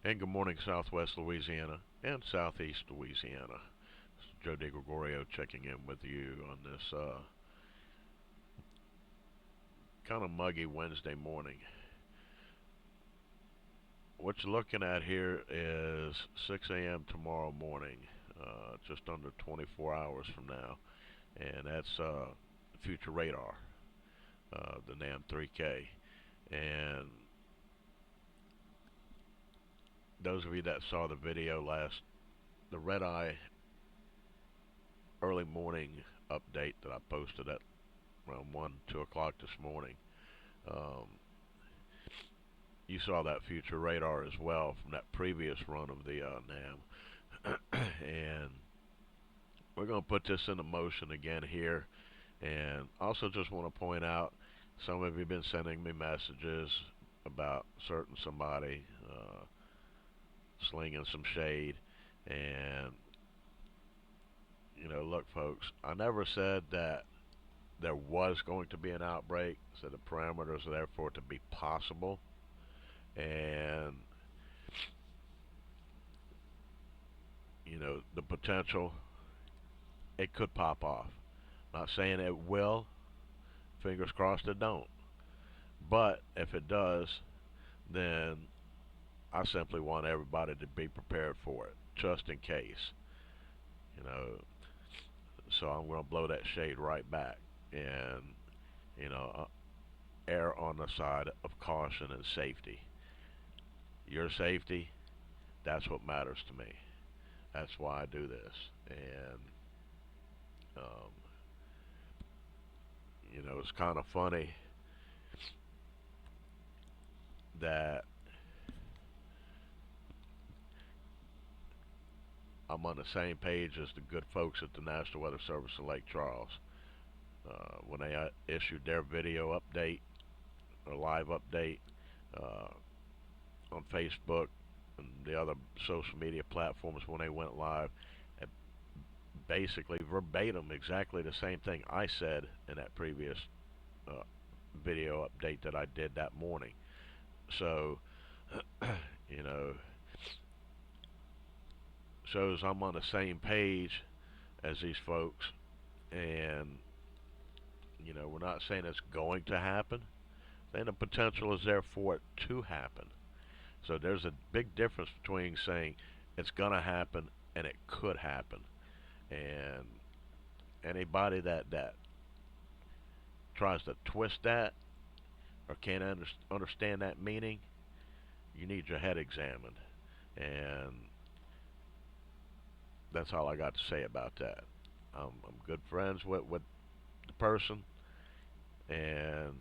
And good morning, Southwest Louisiana and Southeast Louisiana. This is Joe DeGregorio checking in with you on this kind of muggy Wednesday morning. What you're looking at here is 6 a.m. tomorrow morning, just under 24 hours from now, and that's future radar, the NAM 3K. And those of you that saw the video the red eye early morning update that I posted at around 1, 2 o'clock this morning. Um, you saw that future radar as well from that previous run of the NAM. And we're going to put this into motion again here. And also just want to point out, some of you have been sending me messages about certain somebody slinging some shade. And, look, folks, I never said that there was going to be an outbreak, so the parameters are there for it to be possible. And the potential, it could pop off. Not saying it will, fingers crossed it don't. But if it does, then I simply want everybody to be prepared for it, just in case. You know, so I'm going to blow that shade right back, and you know, err on the side of caution and safety. Your safety, that's what matters to me. That's why I do this, and um, it's kind of funny that I'm on the same page as the good folks at the National Weather Service in Lake Charles. When they issued their video update or live update uh, on Facebook and the other social media platforms when they went live, basically verbatim exactly the same thing I said in that previous uh, video update that I did that morning. So, you know, shows I'm on the same page as these folks, and we're not saying it's going to happen. Saying the potential is there for it to happen. So there's a big difference between saying it's going to happen and it could happen. And anybody that tries to twist that or can't understand that meaning, you need your head examined. And that's all I got to say about that. I'm good friends with the person, and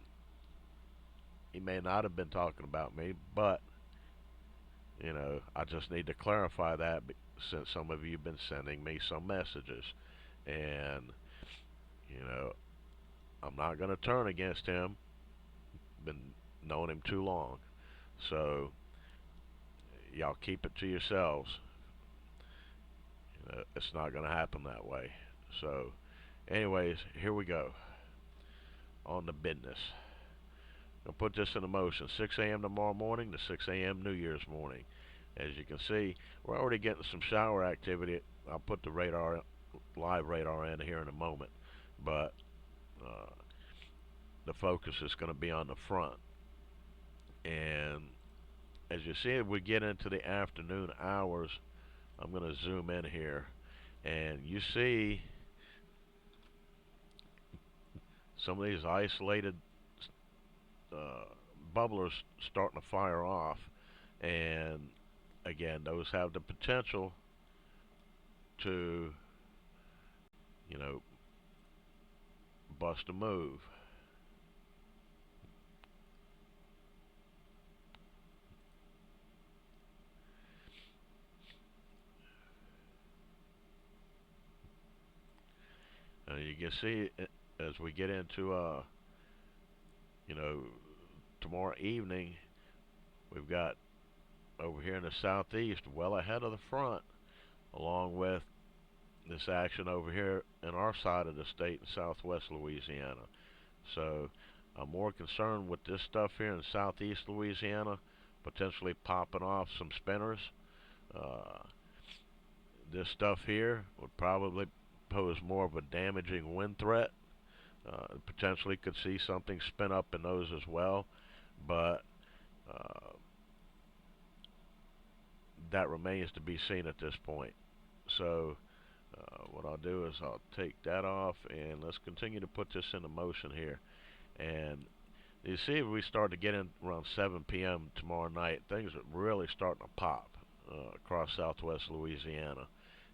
he may not have been talking about me, but I just need to clarify that since some of you have been sending me some messages, and you know, I'm not going to turn against him. Been knowing him too long, so y'all keep it to yourselves. It's not going to happen that way. So, anyways, here we go on the business. I'll put this into motion. 6 a.m. tomorrow morning to 6 a.m. New Year's morning. As you can see, we're already getting some shower activity. I'll put the live radar in here in a moment, but uh, the focus is going to be on the front. And as you see, we get into the afternoon hours. I'm going to zoom in here, and you see some of these isolated uh, bubblers starting to fire off, and again, those have the potential to, you know, bust a move. You can see as we get into, you know, tomorrow evening, we've got over here in the southeast, well ahead of the front, along with this action over here in our side of the state in southwest Louisiana. So I'm more concerned with this stuff here in southeast Louisiana potentially popping off some spinners. Uh, this stuff here would probably pose more of a damaging wind threat. Potentially could see something spin up in those as well, but uh, that remains to be seen at this point. So what I'll do is I'll take that off and let's continue to put this into motion here. And you see, if we start to get in around 7 p.m. tomorrow night, things are really starting to pop across southwest Louisiana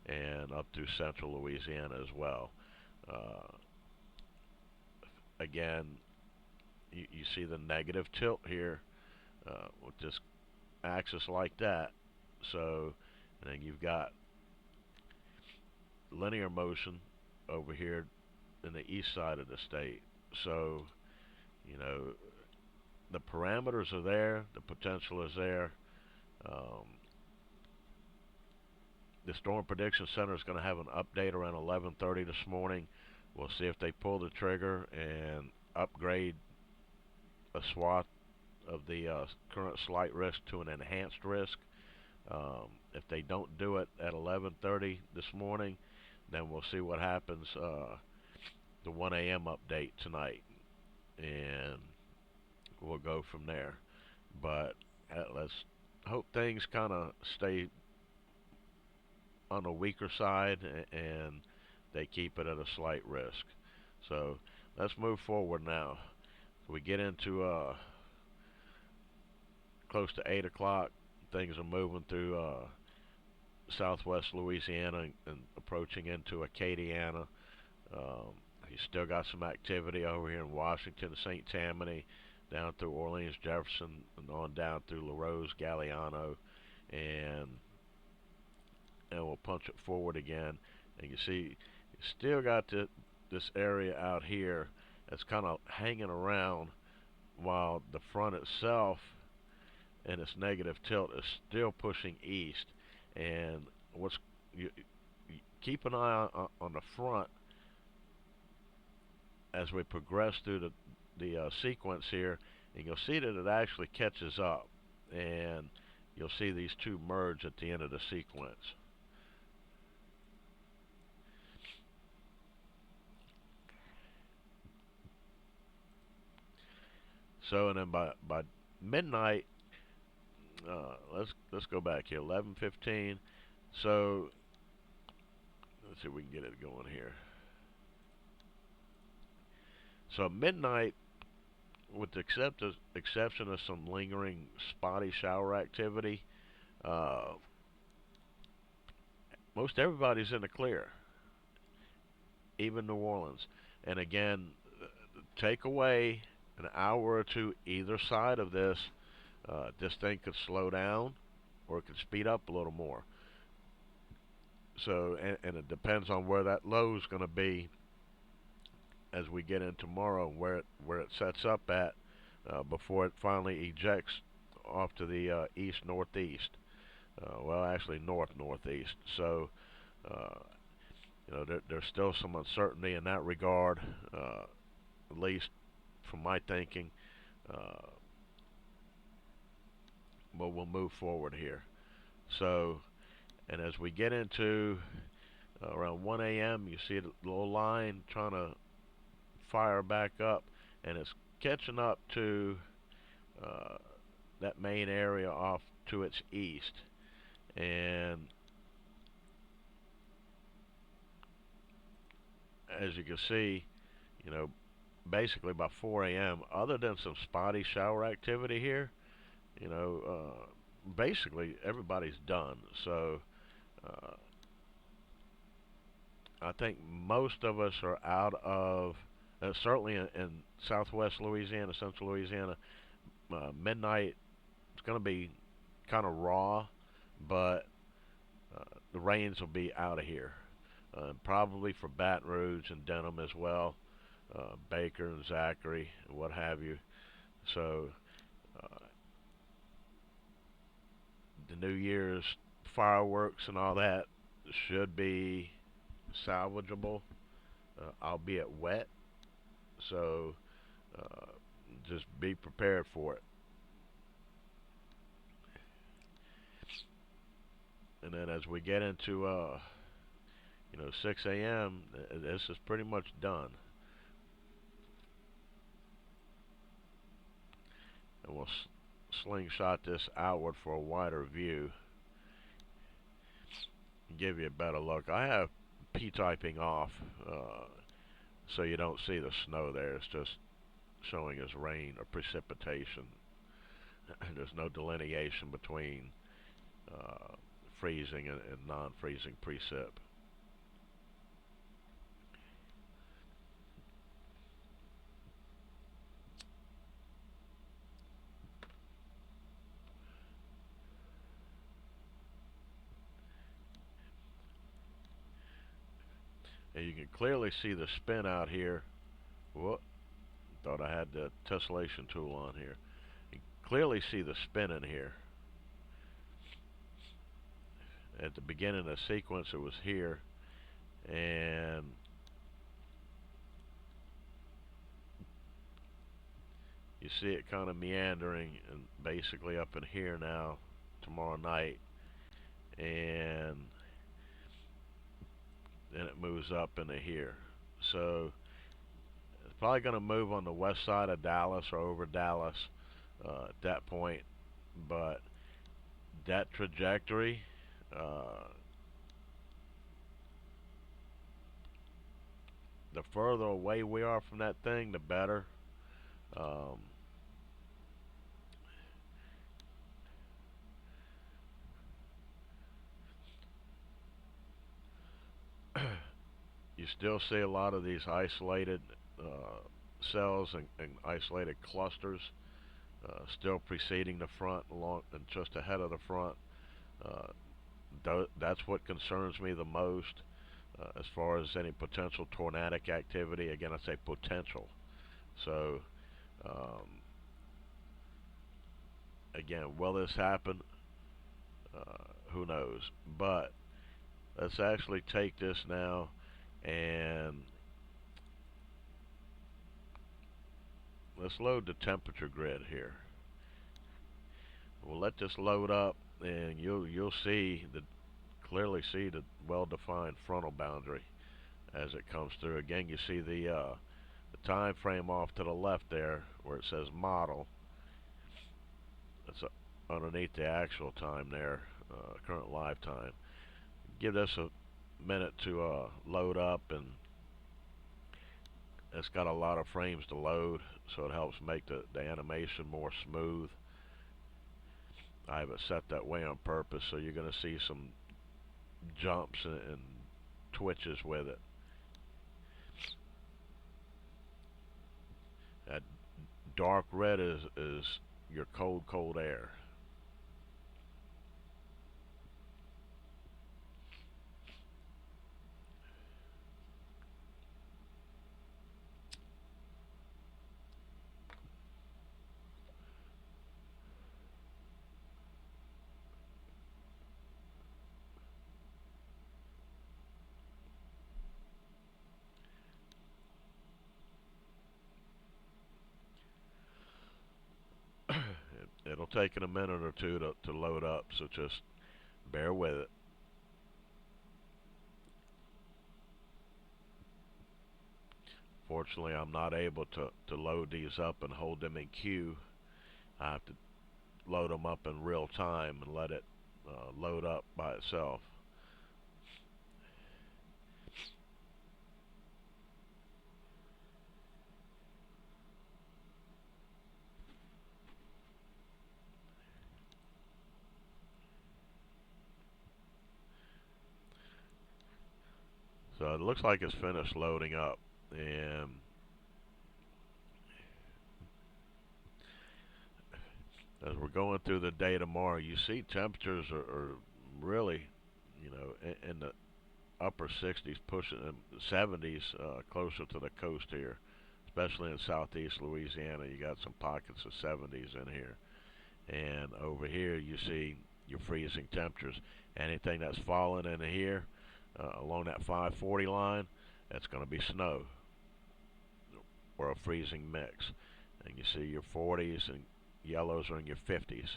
and up through central Louisiana as well. Uh, Again, you see the negative tilt here with this axis like that. So, and then you've got linear motion over here in the east side of the state. So, you know, the parameters are there, the potential is there. Um, the Storm Prediction Center is going to have an update around 11:30 this morning. We'll see if they pull the trigger and upgrade a swath of the current slight risk to an enhanced risk. If they don't do it at 11:30 this morning, then we'll see what happens. The 1 a.m. update tonight, and we'll go from there. But let's hope things kind of stay on the weaker side and they keep it at a slight risk. So let's move forward now. We get into close to 8 o'clock. Things are moving through southwest Louisiana and approaching into Acadiana. Um, you still got some activity over here in Washington, St. Tammany, down through Orleans, Jefferson, and on down through LaRose, Galliano, and we'll punch it forward again. And you see, you still got this area out here that's kind of hanging around while the front itself and its negative tilt is still pushing east. And what's you keep an eye on the front as we progress through the sequence here, and you'll see that it actually catches up, and you'll see these two merge at the end of the sequence. So, and then by midnight, let's go back here, 11:15. So let's see if we can get it going here. So midnight, with the exception of some lingering spotty shower activity, uh, most everybody's in the clear, even New Orleans. And again, take away an hour or two either side of this, this thing could slow down or it could speed up a little more. So, and it depends on where that low is going to be as we get in tomorrow, where it sets up at before it finally ejects off to the east northeast. Well, actually north northeast. So, uh, there's still some uncertainty in that regard, at least from my thinking. Uh, but we'll move forward here. So, and as we get into around 1 a.m., you see the little line trying to fire back up, and it's catching up to uh, that main area off to its east. And as you can see, you know, basically by 4 a.m., other than some spotty shower activity here, you know, basically everybody's done. So uh, I think most of us are out of, certainly in southwest Louisiana, central Louisiana, midnight, it's going to be kind of raw, but the rains will be out of here. Probably for Baton Rouge and Denham as well, Baker and Zachary and what have you. So uh, the New Year's fireworks and all that should be salvageable, albeit wet. So uh, just be prepared for it. And then as we get into 6 a.m., this is pretty much done. And we'll slingshot this outward for a wider view and give you a better look. I have P-typing off so you don't see the snow there. It's just showing as rain or precipitation. There's no delineation between freezing and non-freezing precip. And you can clearly see the spin out here. Whoop, thought I had the tessellation tool on here. You can clearly see the spin in here. At the beginning of the sequence it was here, and you see it kind of meandering and basically up in here now tomorrow night, and then it moves up into here. So it's probably going to move on the west side of Dallas or over Dallas at that point, but that trajectory the further away we are from that thing, the better. Um, you still see a lot of these isolated cells and isolated clusters still preceding the front along and just ahead of the front. Uh, that's what concerns me the most as far as any potential tornadic activity. Again, I say potential. So, um, again, will this happen? Who knows? But let's actually take this now and let's load the temperature grid here. We'll let this load up, and you'll see the clearly see the well-defined frontal boundary as it comes through. Again, you see the time frame off to the left there where it says model. That's underneath the actual time there, current live time. Give this a minute to load up, and it's got a lot of frames to load, so it helps make the animation more smooth. I have it set that way on purpose, so you're going to see some jumps and twitches with it. That dark red is your cold air. It'll take it a minute or two to load up, so just bear with it. Fortunately, I'm not able to load these up and hold them in queue. I have to load them up in real time and let it load up by itself. So it looks like it's finished loading up, and as we're going through the day tomorrow, you see temperatures are really, in the upper 60s, pushing the 70s closer to the coast here, especially in southeast Louisiana. You got some pockets of 70s in here, and over here you see your freezing temperatures. Anything that's falling in here along that 540 line, that's going to be snow or a freezing mix. And you see your 40s and yellows are in your 50s.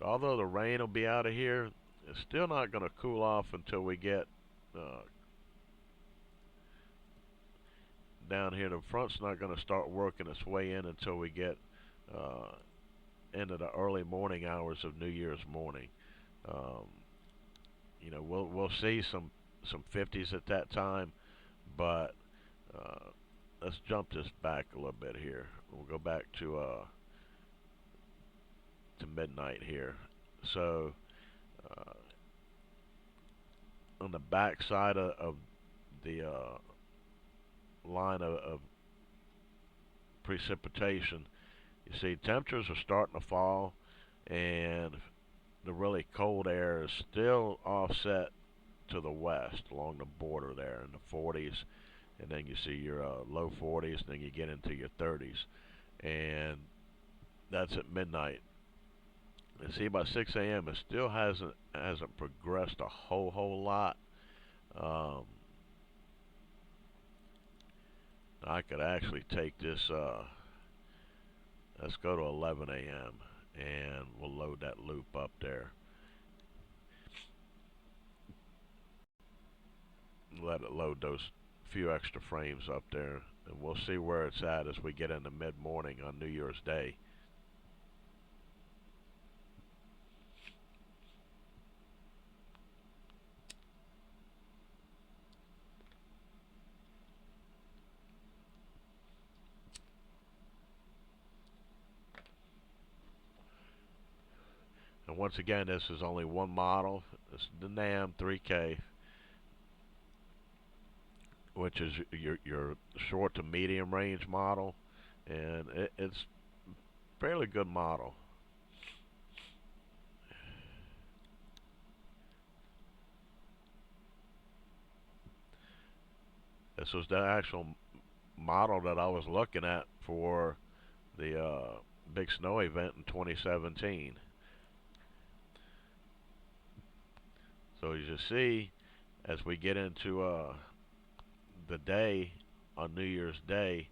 Although the rain will be out of here, it's still not going to cool off until we get uh, down here. The front's not going to start working its way in until we get uh, into the early morning hours of New Year's morning. Um, we'll see some 50s at that time, but uh, let's jump this back a little bit here. We'll go back to midnight here. So uh, on the back side of the line of precipitation, you see temperatures are starting to fall, and the really cold air is still offset to the west along the border there in the 40s, and then you see your low 40s, and then you get into your 30s, and that's at midnight. And see, by 6 a.m. it still hasn't progressed a whole lot. Um, I could actually take this. Let's go to 11 a.m. and we'll load that loop up there. Let it load those few extra frames up there, and we'll see where it's at as we get into mid-morning on New Year's Day. And once again, this is only one model. This is the NAM 3K, which is your short to medium range model, and it's a fairly good model. This was the actual model that I was looking at for the big snow event in 2017. So as you see, as we get into the day on New Year's Day,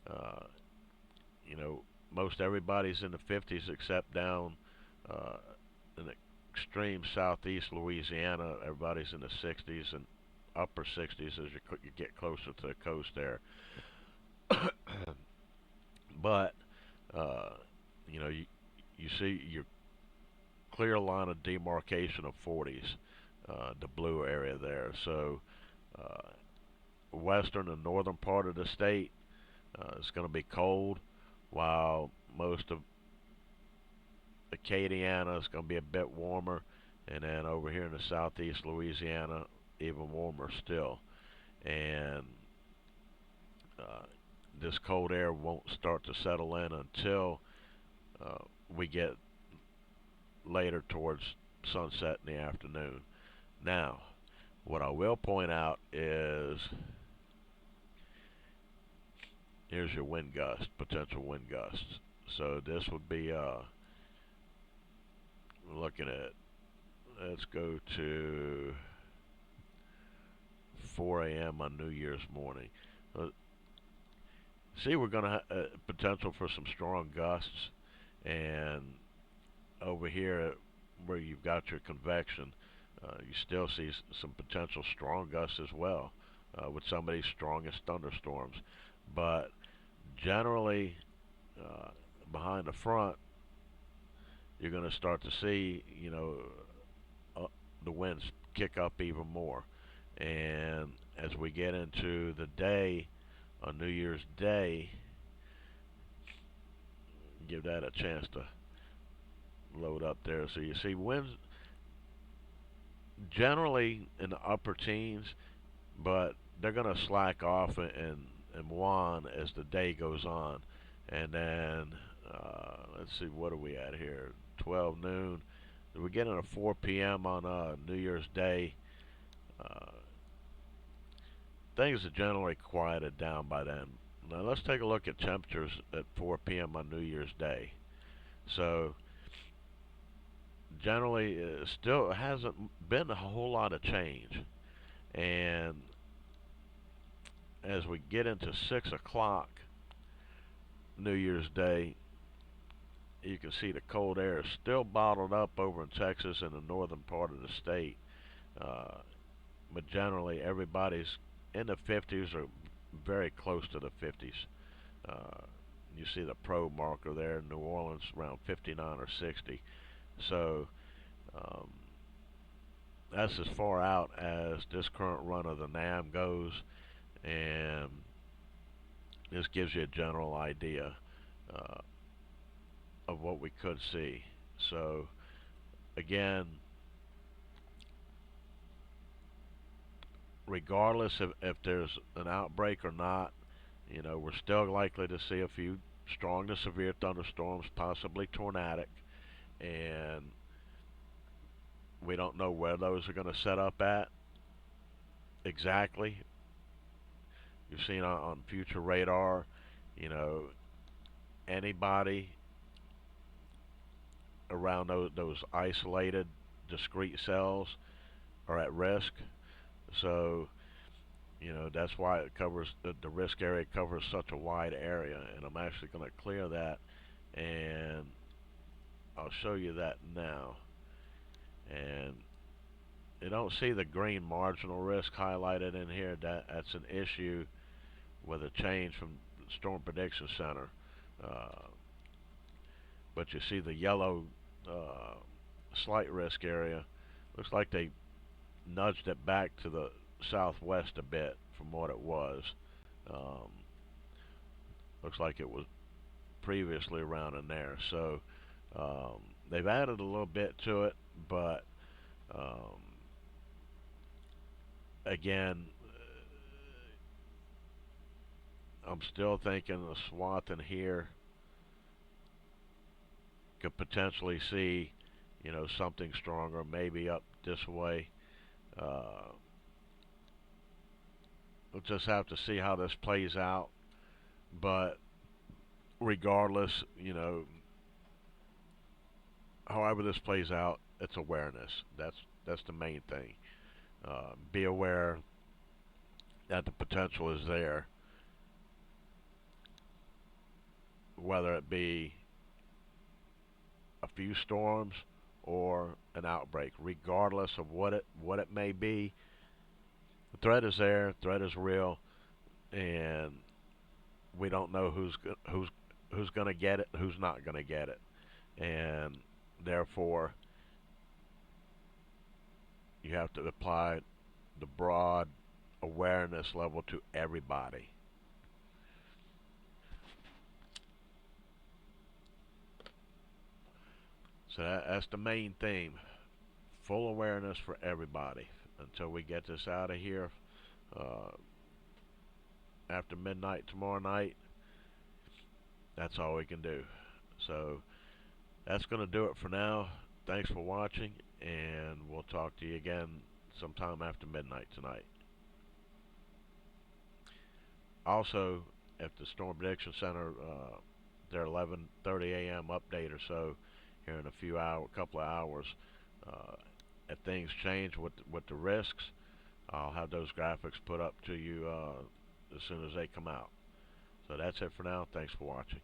uh, you know, most everybody's in the 50s except down uh, in the extreme southeast Louisiana. Everybody's in the 60s and upper 60s as you get closer to the coast there. But uh, you see your clear line of demarcation of 40s, the blue area there. So uh, western and northern part of the state is going to be cold, while most of Acadiana is going to be a bit warmer, and then over here in the southeast Louisiana, even warmer still. And uh, this cold air won't start to settle in until we get later towards sunset in the afternoon. Now, what I will point out is here's your wind gust, potential wind gusts. So this would be looking at, let's go to 4 a.m. on New Year's morning. Uh, See, we're going to have potential for some strong gusts, and over here where you've got your convection, you still see some potential strong gusts as well with some of these strongest thunderstorms. But generally, uh, behind the front, you're going to start to see, uh, the winds kick up even more. And as we get into the day, on New Year's Day, give that a chance to load up there. So you see winds generally in the upper teens, but they're going to slack off and wane as the day goes on. And then, let's see, what are we at here? 12 noon. We're getting a 4 p.m. on New Year's Day. Uh, Things are generally quieted down by then. Now let's take a look at temperatures at 4 p.m. on New Year's Day. So generally, it still hasn't been a whole lot of change. And as we get into 6 o'clock New Year's Day, you can see the cold air is still bottled up over in Texas and the northern part of the state. Uh, but generally, everybody's in the 50s or very close to the 50s. Uh, you see the probe marker there in New Orleans around 59 or 60. So um, that's as far out as this current run of the NAM goes, and this gives you a general idea uh, of what we could see. So again, regardless if there's an outbreak or not, we're still likely to see a few strong to severe thunderstorms, possibly tornadic, and we don't know where those are going to set up at exactly. You've seen on future radar, you know, anybody around those isolated, discrete cells are at risk. So, that's why it covers the risk area covers such a wide area, and I'm actually going to clear that, and I'll show you that now. And you don't see the green marginal risk highlighted in here. That's an issue with a change from Storm Prediction Center. Uh, but you see the yellow uh, slight risk area. Looks like they nudged it back to the southwest a bit from what it was. Um, looks like it was previously around in there. So they've added a little bit to it, but um, again, I'm still thinking the swath in here could potentially see, something stronger, maybe up this way. Uh, we'll just have to see how this plays out. But regardless, however this plays out, it's awareness. That's the main thing. Be aware that the potential is there, whether it be a few storms or an outbreak. Regardless of what it may be, the threat is there. The threat is real, and we don't know who's going to get it, who's not going to get it, and therefore you have to apply the broad awareness level to everybody. So that's the main theme. Full awareness for everybody until we get this out of here uh, after midnight tomorrow night. That's all we can do. So that's going to do it for now. Thanks for watching, and we'll talk to you again sometime after midnight tonight. Also, if the Storm Prediction Center, their 11:30 a.m. update or so, here in a couple of hours, uh, if things change with the risks, I'll have those graphics put up to you as soon as they come out. So that's it for now. Thanks for watching.